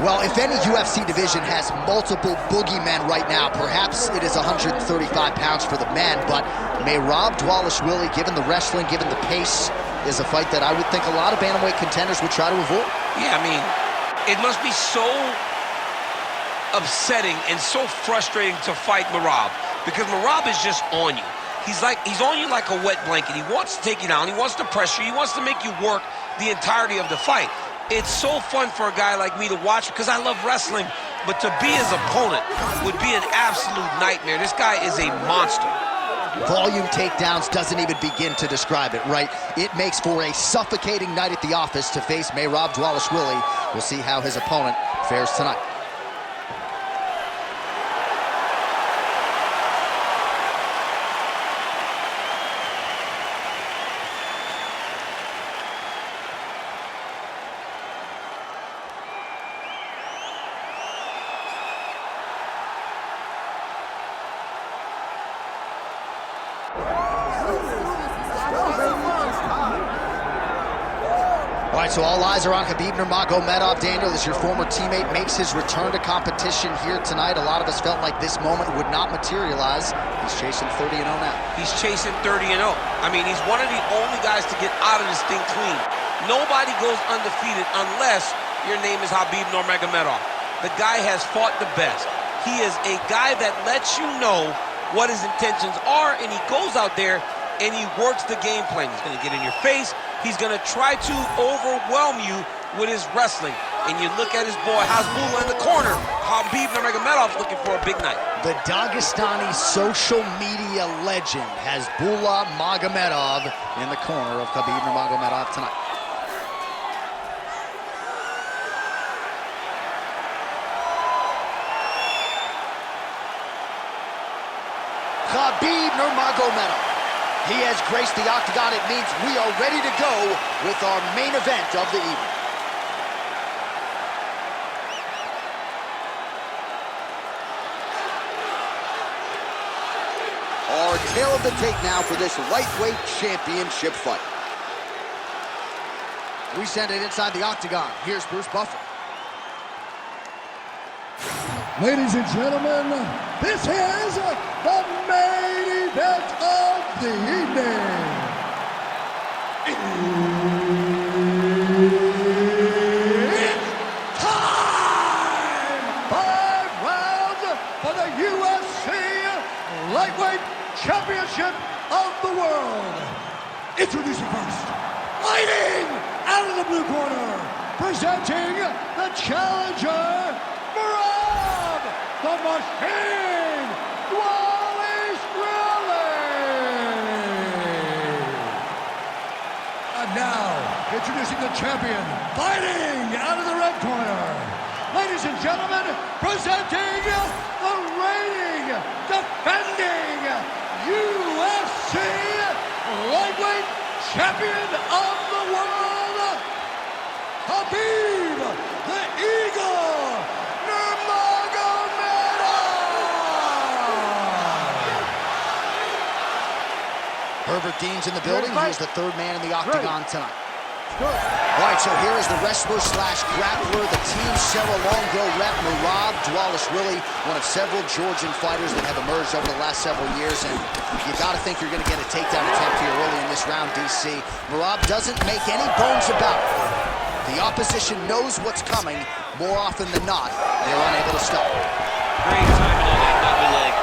Well, if any UFC division has multiple boogeymen right now, perhaps it is 135 pounds for the men, but Merab Dvalishvili, given the wrestling, given the pace, is a fight that I would think a lot of bantamweight contenders would try to avoid. Yeah, I mean, it must be so upsetting and so frustrating to fight Merab, because Merab is just on you. He's on you like a wet blanket. He wants to take you down. He wants to pressure you. He wants to make you work the entirety of the fight. It's so fun for a guy like me to watch because I love wrestling, but to be his opponent would be an absolute nightmare. This guy is a monster. Volume takedowns doesn't even begin to describe it, right? It makes for a suffocating night at the office to face Merab Dvalishvili. We'll see how his opponent fares tonight. All right, so all eyes are on Khabib Nurmagomedov. Daniel, as your former teammate makes his return to competition here tonight, a lot of us felt like this moment would not materialize. He's chasing 30-0 now. He's chasing 30-0. I mean, he's one of the only guys to get out of this thing clean. Nobody goes undefeated unless your name is Khabib Nurmagomedov. The guy has fought the best. He is a guy that lets you know what his intentions are, and he goes out there and he works the game plan. He's going to get in your face. He's going to try to overwhelm you with his wrestling. And you look at his boy Hasbulla in the corner. Khabib Nurmagomedov looking for a big night. The Dagestani social media legend Hasbulla Magomedov in the corner of Khabib Nurmagomedov tonight. Khabib Nurmagomedov. He has graced the octagon. It means we are ready to go with our main event of the evening. Our tale of the tape now for this lightweight championship fight. We send it inside the octagon. Here's Bruce Buffer. Ladies and gentlemen, this is the main event of the evening. It's time! 5 rounds for the UFC Lightweight Championship of the World. Introducing first, fighting out of the blue corner, presenting the challenger, Merab the Machine Dvalishvili. And now, introducing the champion, fighting out of the red corner. Ladies and gentlemen, presenting the reigning, defending UFC Lightweight Champion of the World, Khabib the Eagle Herbert Dean's in the building. He is the third man in the octagon tonight. All right, so here is the wrestler/grappler, the Team Serra Longo rep, Merab Dvalishvili, one of several Georgian fighters that have emerged over the last several years, and you got to think you're going to get a takedown attempt here early in this round, DC. Merab doesn't make any bones about it. The opposition knows what's coming. More often than not, they're unable to stop. Great timing on that double leg.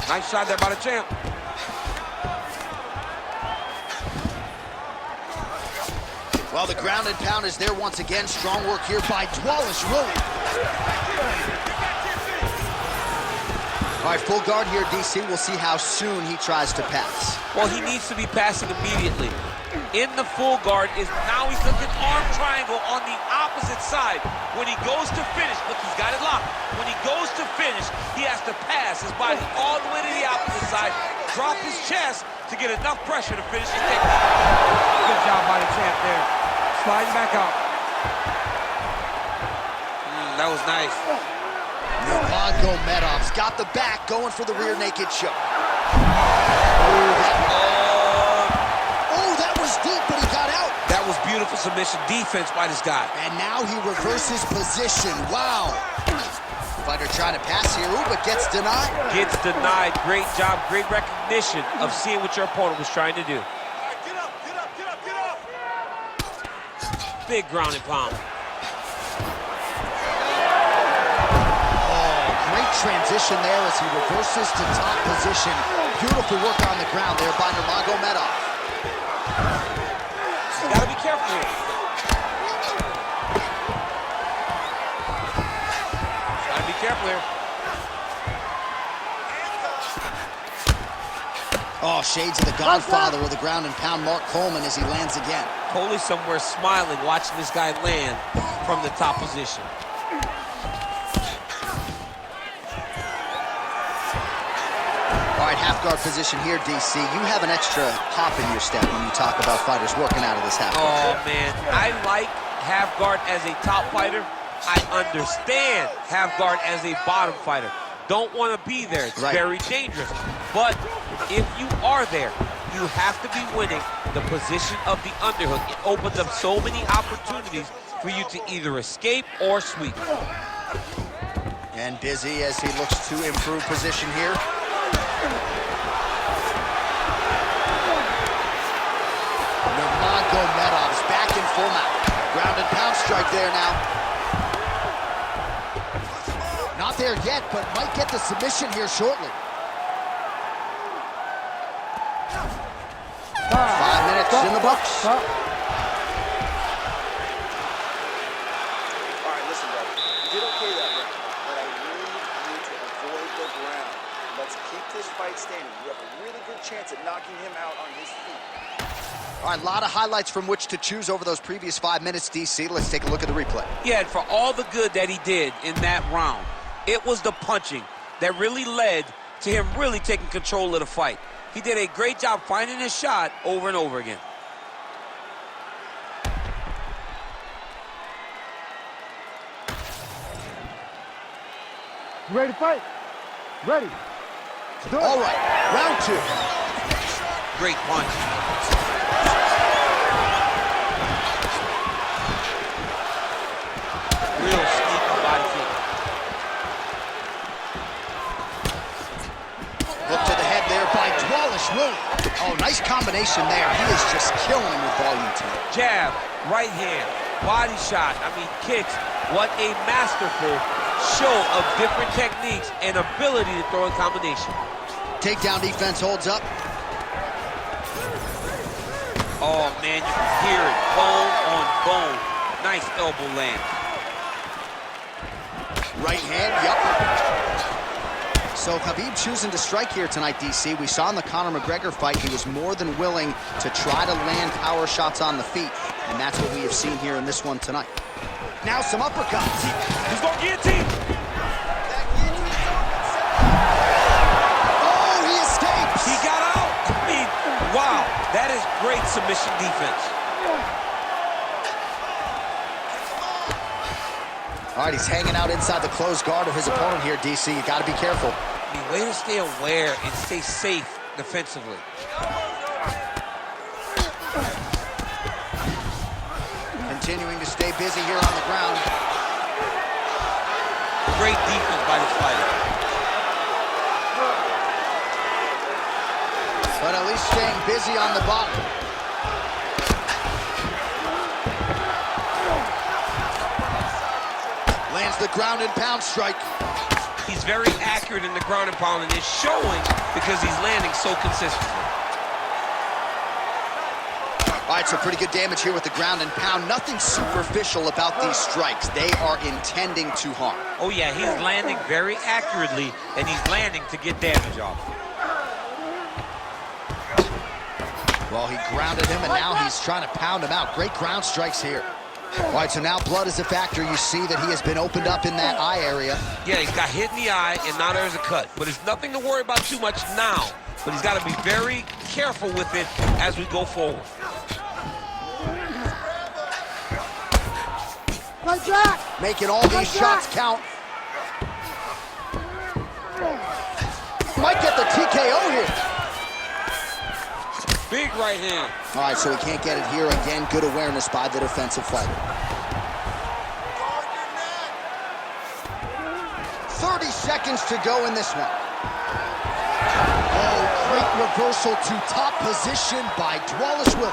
Nice shot there by the champ. Well, the ground and pound is there once again. Strong work here by Dvalishvili. All right, full guard here, DC. We'll see how soon he tries to pass. Well, he needs to be passing immediately. In the full guard is now he's looking arm triangle on the opposite side. When he goes to finish, look, he's got it locked. When he goes to finish, he has to pass his body all the way to the opposite side, drop his chest to get enough pressure to finish his takedown. Good job by the champ there. Sliding back out. That was nice. Nurmagomedov's got the back, going for the rear naked choke. Oh, that was deep, but he got out. That was beautiful. beautiful submission defense by this guy. And now he reverses position. Wow. Fighter trying to pass here, ooh, but gets denied. Gets denied. Great job, great recognition of seeing what your opponent was trying to do. All right, get up, get up, get up, get up. Big ground and pound. Oh, great transition there as he reverses to top position. Beautiful work on the ground there by Nurmagomedov. You gotta be careful here. Gotta be careful here. Oh, shades of the godfather of the ground and pound, Mark Coleman, as he lands again. Totally somewhere smiling, watching this guy land from the top position. All right, half guard position here, DC. You have an extra hop in your step when you talk about fighters working out of this half guard. Oh, man. I like half guard as a top fighter. I understand half guard as a bottom fighter. Don't want to be there. It's very dangerous. But if you are there, you have to be winning the position of the underhook. It opens up so many opportunities for you to either escape or sweep. And busy as he looks to improve position here. Nurmagomedov's back in full mount. Ground and pound strike there now. Not there yet, but might get the submission here shortly. 5 minutes in the books. All right, listen, brother. You did okay that round, but I really need to avoid the ground. Let's keep this fight standing. You have a really good chance at knocking him out on his feet. All right, a lot of highlights from which to choose over those previous 5 minutes, DC. Let's take a look at the replay. Yeah, and for all the good that he did in that round, it was the punching that really led to him really taking control of the fight. He did a great job finding his shot over and over again. You ready to fight? Ready. Let's do it. All right, round 2. Great punch. Real sneaky body kick. Look to the head there by Dvalishvili. Oh, nice combination there. He is just killing him with volume tonight. Jab, right hand, body shot, kicks. What a masterful show of different techniques and ability to throw in combination. Takedown defense holds up. Oh, man, you can hear it. Bone on bone. Nice elbow land. Right hand, yup. So Khabib choosing to strike here tonight, DC. We saw in the Conor McGregor fight, he was more than willing to try to land power shots on the feet. And that's what we have seen here in this one tonight. Now some uppercuts. He's going to guillotine. Oh, he escapes. He got out. Wow, that is great submission defense. All right, he's hanging out inside the closed guard of his opponent here, DC. You got to be careful. Way to stay aware and stay safe defensively. Continuing to stay busy here on the ground. Great defense by this fighter. But at least staying busy on the bottom. Lands the ground and pound strike. He's very accurate in the ground and pound, and it's showing because he's landing so consistently. All right, so pretty good damage here with the ground and pound. Nothing superficial about these strikes. They are intending to harm. Oh, yeah, he's landing very accurately, and he's landing to get damage off. Well, he grounded him, and now he's trying to pound him out. Great ground strikes here. All right, so now blood is a factor. You see that he has been opened up in that eye area. Yeah, he's got hit in the eye, and now there's a cut. But it's nothing to worry about too much now. But he's got to be very careful with it as we go forward. Making all these shots count. Might get the TKO here. Big right hand. All right, so he can't get it here. Again, good awareness by the defensive fighter. 30 seconds to go in this one. Oh, great reversal to top position by Dvalishvili.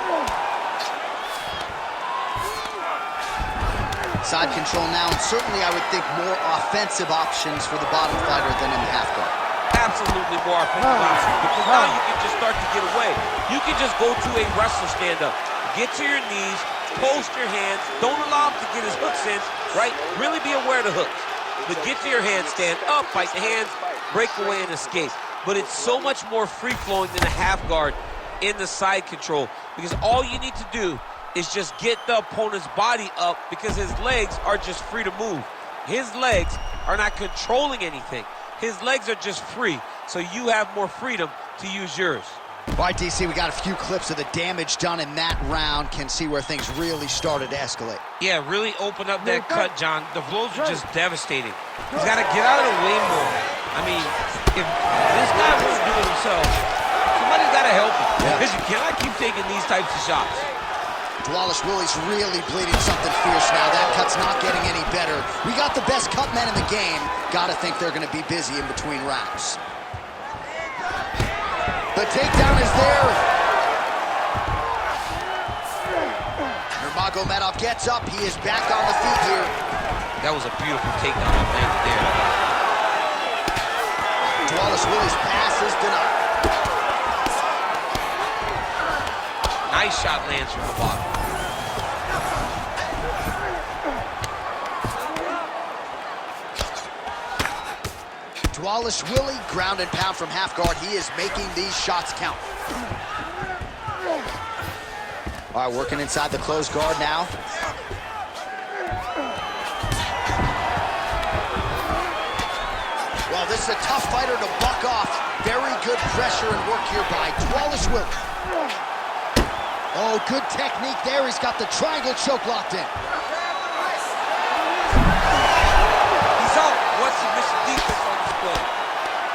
Side control now, and certainly I would think more offensive options for the bottom fighter than in the half guard. Absolutely more offensive options, because now you can just start to get away. You can just go to a wrestler stand-up. Get to your knees, post your hands, don't allow him to get his hooks in, right? Really be aware of the hooks. But get to your hands, stand up, fight the hands, break away and escape. But it's so much more free-flowing than a half guard in the side control, because all you need to do is just get the opponent's body up, because his legs are just free to move. His legs are not controlling anything. His legs are just free, so you have more freedom to use yours. All right, DC, we got a few clips of the damage done in that round. Can see where things really started to escalate. Yeah, really open up that cut, John. The blows are just devastating. He's got to get out of the way more. I mean, if this guy won't do it himself, somebody's got to help him. Because you cannot keep taking these types of shots. Dvalishvili's really bleeding something fierce now. That cut's not getting any better. We got the best cut men in the game. Gotta think they're gonna be busy in between rounds. The takedown is there. Nurmagomedov gets up. He is back on the feet here. That was a beautiful takedown that landed there. Dvalishvili's pass is denied. Nice shot lands from the bottom. Dvalishvili, ground and pound from half guard. He is making these shots count. All right, working inside the closed guard now. Well, this is a tough fighter to buck off. Very good pressure and work here by Dvalishvili. Oh, good technique there. He's got the triangle choke locked in. He's out. What's submission defense on this play?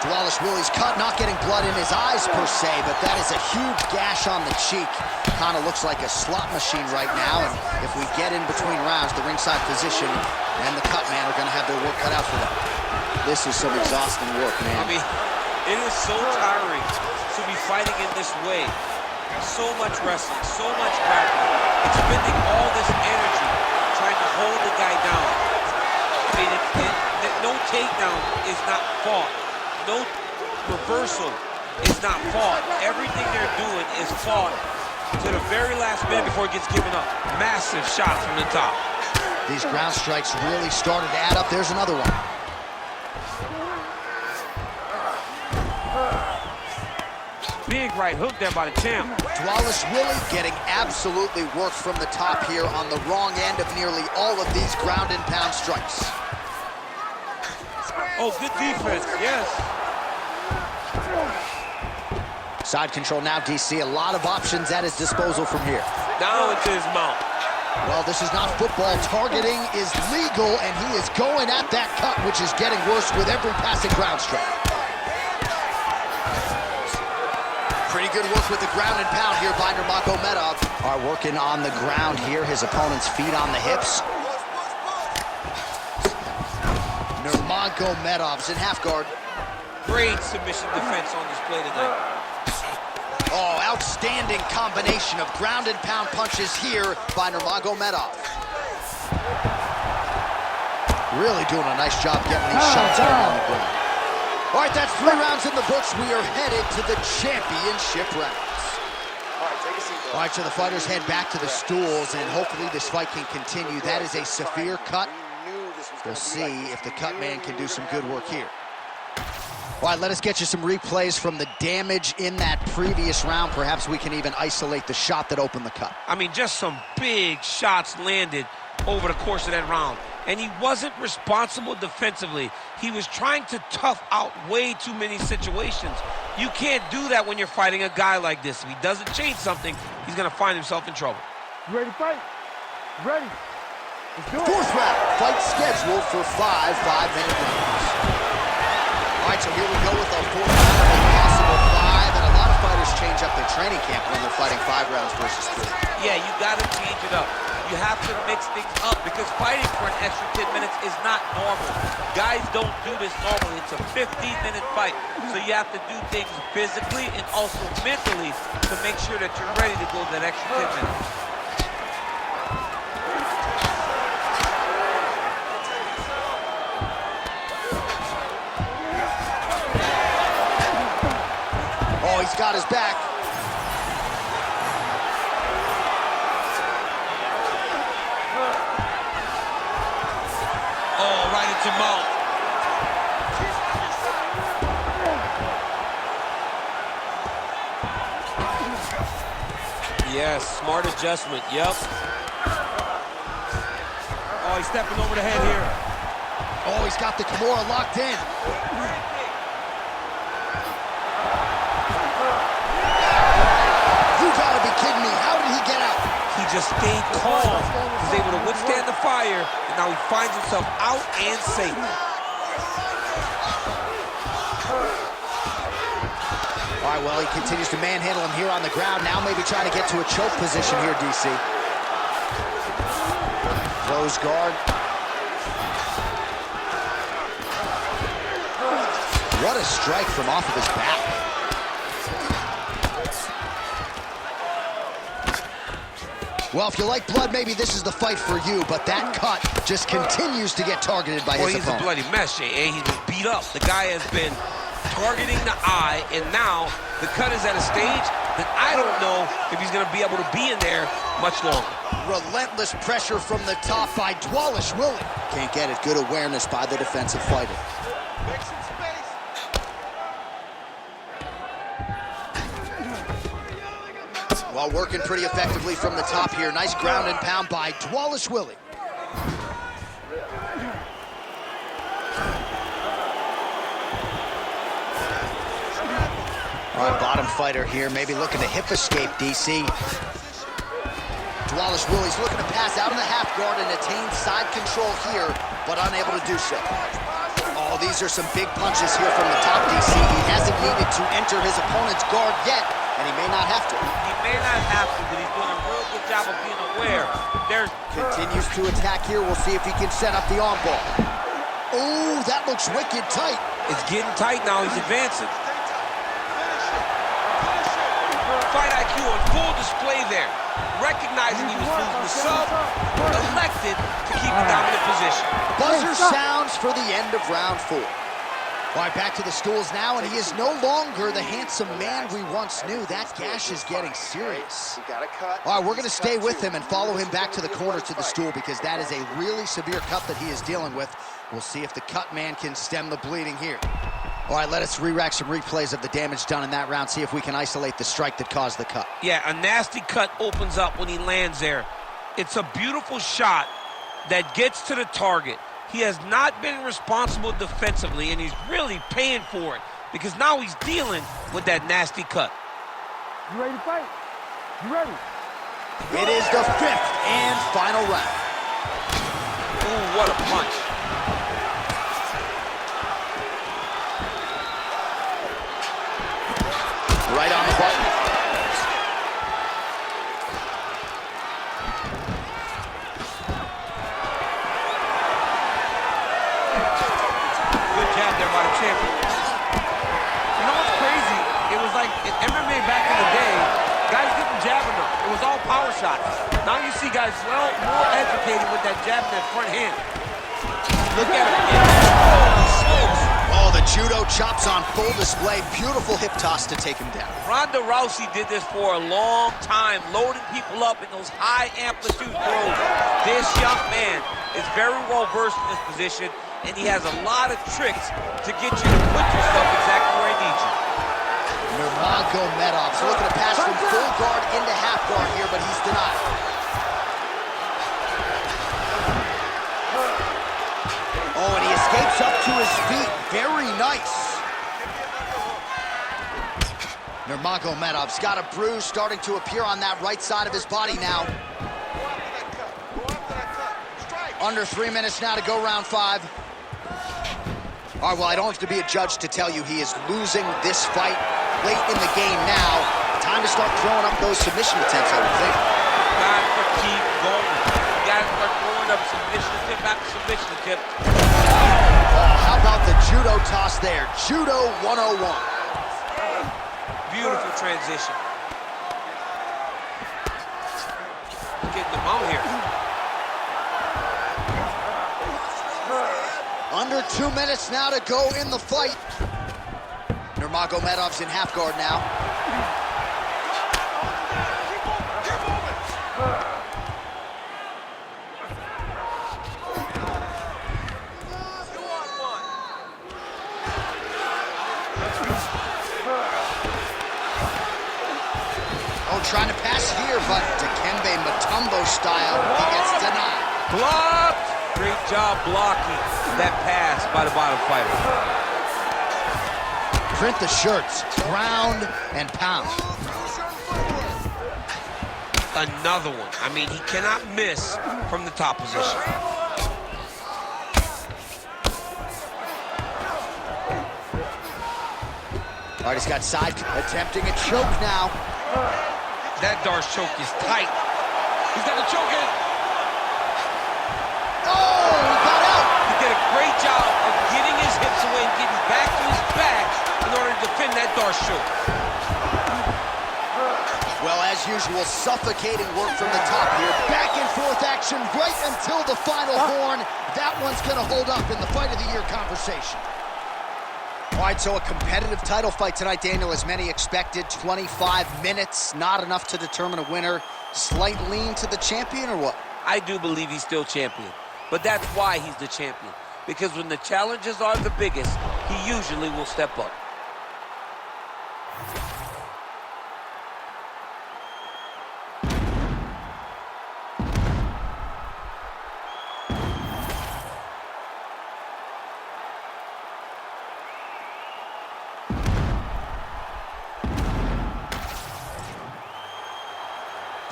Dvalishvili's cut, not getting blood in his eyes per se, but that is a huge gash on the cheek. Kind of looks like a slot machine right now, and if we get in between rounds, the ringside physician and the cut man are going to have their work cut out for them. This is some exhausting work, man. I mean, it is so tiring to be fighting in this way. So much wrestling, so much grappling, expending all this energy trying to hold the guy down. I mean, no takedown is not fought. No reversal is not fought. Everything they're doing is fought to the very last minute before it gets given up. Massive shot from the top. These ground strikes really started to add up. There's another one. Big right hook there by the champ. Dvalishvili getting absolutely worked from the top here on the wrong end of nearly all of these ground and pound strikes. Oh, good defense, yes. Side control now, DC. A lot of options at his disposal from here. Down into his mouth. Well, this is not football. Targeting is legal, and he is going at that cut, which is getting worse with every passing ground strike. Pretty good work with the ground and pound here by Nurmagomedov. Are working on the ground here. His opponent's feet on the hips. Nurmagomedov's in half guard. Great submission defense on display tonight. Oh, outstanding combination of ground and pound punches here by Nurmagomedov. Really doing a nice job getting these shots going on the ground. All right, that's 3 rounds in the books. We are headed to the championship rounds. All right, take a seat, bro. All right, so the fighters head back to the stools, and hopefully this fight can continue. That is a severe cut. We'll see if the cut man can do some good work here. All right, let us get you some replays from the damage in that previous round. Perhaps we can even isolate the shot that opened the cut. I mean, just some big shots landed over the course of that round. And he wasn't responsible defensively. He was trying to tough out way too many situations. You can't do that when you're fighting a guy like this. If he doesn't change something, he's going to find himself in trouble. You ready to fight? Ready. Let's do it. 4th round, fight scheduled for 5 5-minute rounds. All right, so here we go with our 4th round of a possible 5, and a lot of fighters change up their training camp when they're fighting 5 rounds versus 3. Yeah, you got to change it up. You have to mix things up because fighting for an extra 10 minutes is not normal. Guys don't do this normally. It's a 15-minute fight. So you have to do things physically and also mentally to make sure that you're ready to go that extra 10 minutes. Oh, he's got his back. Oh, right into mouth. Yes, smart adjustment, yep. Oh, he's stepping over the head here. Oh, he's got the Kimura locked in. You gotta be kidding me. How did he get out? He just stayed calm. He's able to withstand the fire, and now he finds himself out and safe. All right, well, he continues to manhandle him here on the ground. Now maybe trying to get to a choke position here, DC. Close guard. What a strike from off of his back. Well, if you like blood, maybe this is the fight for you, but that cut just continues to get targeted by his opponent. He's a bloody mess, Jay. He's been beat up. The guy has been targeting the eye, and now the cut is at a stage that I don't know if he's going to be able to be in there much longer. Relentless pressure from the top by Dvalishvili. Can't get it. Good awareness by the defensive fighter. Well, working pretty effectively from the top here. Nice ground and pound by Dvalishvili. All right, bottom fighter here, maybe looking to hip escape, DC. Dvalishvili's looking to pass out of the half guard and attain side control here, but unable to do so. Oh, these are some big punches here from the top, DC. He hasn't needed to enter his opponent's guard yet, and he may not have to. He may not have to, but he's doing a real good job of being aware. Continues to attack here. We'll see if he can set up the arm ball. Oh, that looks wicked tight. It's getting tight now. He's advancing. Fight IQ on full display there. Recognizing he was losing the sub, elected to keep the dominant position. Buzzer sounds for the end of round 4. All right, back to the stools now, and he is no longer the handsome man we once knew. That gash is getting serious. All right, we're going to stay with him and follow him back to the corner to the stool because that is a really severe cut that he is dealing with. We'll see if the cut man can stem the bleeding here. All right, let us re-rack some replays of the damage done in that round, see if we can isolate the strike that caused the cut. Yeah, a nasty cut opens up when he lands there. It's a beautiful shot that gets to the target. He has not been responsible defensively, and he's really paying for it because now he's dealing with that nasty cut. You ready to fight? You ready? It is the 5th and final round. Ooh, what a punch. Right on the button. Good jab there by the champion. You know what's crazy? It was like in MMA back in the day, guys didn't jab enough. It was all power shots. Now you see guys well more educated with that jab in that front hand. Look at him again. Holy smokes. Oh, the judo chops on full display. Beautiful hip toss to take him down. Ronda Rousey did this for a long time, loading people up in those high amplitude throws. This young man is very well versed in this position, and he has a lot of tricks to get you to put yourself exactly where he needs you. Nurmagomedov's looking to pass from full guard into half guard here, but he's denied. Oh, and he escapes up to his feet. Very nice. Nurmagomedov's got a bruise starting to appear on that right side of his body now. Under 3 minutes now to go round 5. All right, well, I don't have to be a judge to tell you he is losing this fight late in the game now. Time to start throwing up those submission attempts, I would think. Got to keep going. You got to start throwing up submission attempt after submission attempt. Oh, how about the judo toss there? Judo 101. Beautiful transition. Getting them out here. Under 2 minutes now to go in the fight. Nurmagomedov's in half guard now. Oh, trying to pass here, but Dikembe Mutombo style, he gets denied. Blocked! Great job blocking that pass by the bottom fighter. Print the shirts, ground and pound. Another one. I mean, he cannot miss from the top position. All right, he's got side, attempting a choke now. That Darce choke is tight. He's got the choke in. Oh, he got out. He did a great job of getting his hips away and getting back to his back in order to defend that Darce choke. Well, as usual, suffocating work from the top here. Back and forth action right until the final horn. That one's going to hold up in the Fight of the Year conversation. All right, so a competitive title fight tonight, Daniel, as many expected. 25 minutes, not enough to determine a winner. Slight lean to the champion, or what? I do believe he's still champion, but that's why he's the champion. Because when the challenges are the biggest, he usually will step up.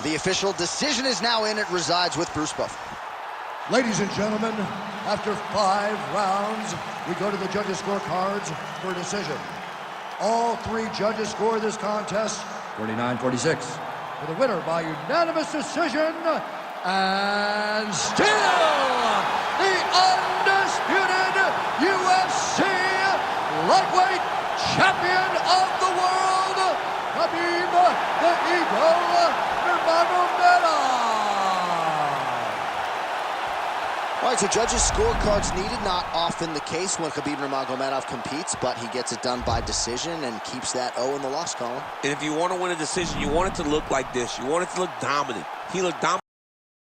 The official decision is now in. It resides with Bruce Buffer. Ladies and gentlemen, after 5 rounds, we go to the judges' scorecards for a decision. All 3 judges score this contest 49-46. For the winner by unanimous decision, and still the undisputed UFC lightweight champion of the world, Khabib the Eagle Nurmagomedov. All right, so judges' scorecards needed. Not often the case when Khabib Nurmagomedov competes, but he gets it done by decision and keeps that O in the loss column. And if you want to win a decision, you want it to look like this. You want it to look dominant. He looked dominant.